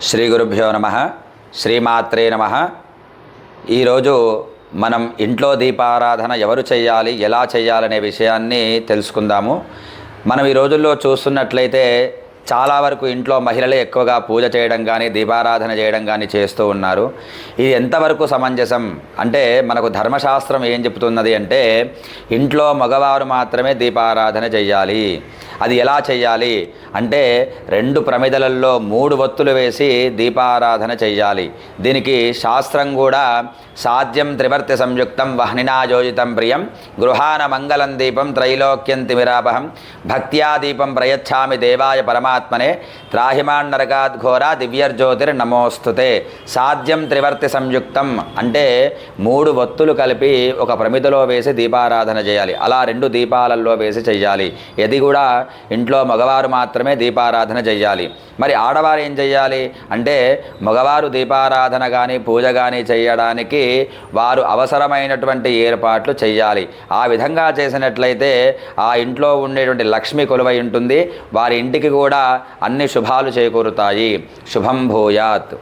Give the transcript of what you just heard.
శ్రీ గురుభ్యో నమః. శ్రీమాత్రే నమః. ఈరోజు మనం ఇంట్లో దీపారాధన ఎవరు చేయాలి, ఎలా చేయాలనే విషయాన్ని తెలుసుకుందాము. మనం ఈ రోజుల్లో చూస్తున్నట్లయితే చాలా వరకు ఇంట్లో మహిళలే ఎక్కువగా పూజ చేయడం కానీ దీపారాధన చేయడం కానీ చేస్తూ ఉన్నారు. ఇది ఎంతవరకు సమంజసం అంటే మనకు ధర్మశాస్త్రం ఏం చెప్తున్నది అంటే ఇంట్లో మగవారు మాత్రమే దీపారాధన చేయాలి. అది ఎలా చేయాలి అంటే 2 ప్రమిదలలో 3 వత్తులు వేసి దీపారాధన చేయాలి. దీనికి శాస్త్రం కూడా సాధ్యం త్రివర్తి సంయుక్తం వహ్నినా యోజితం ప్రియం గృహాన మంగళం దీపం త్రైలోక్యం తిమిరాపహం భక్త్యా దీపం ప్రయచ్ఛామి దేవాయ పరమాత్మనే త్రాహిమాన్ నరకాద్ఘోర దివ్యర్జ్యోతిర్ నమోస్తుతే. సాధ్యం త్రివర్తి సంయుక్తం అంటే 3 వత్తులు కలిపి ఒక ప్రమిదలో వేసి దీపారాధన చేయాలి. అలా 2 దీపాలలో వేసి చెయ్యాలి. ఇది కూడా ఇంట్లో మగవారు మాత్రమే దీపారాధన చేయాలి. మరి ఆడవారు ఏం చెయ్యాలి అంటే మగవారు దీపారాధన కానీ పూజ కానీ చేయడానికి వారు అవసరమైనటువంటి ఏర్పాట్లు చేయాలి. ఆ విధంగా చేసినట్లయితే ఆ ఇంట్లో ఉండేటువంటి లక్ష్మి కొలువై ఉంటుంది. వారి ఇంటికి కూడా అన్ని శుభాలు చేకూరుతాయి. శుభం భూయాత్.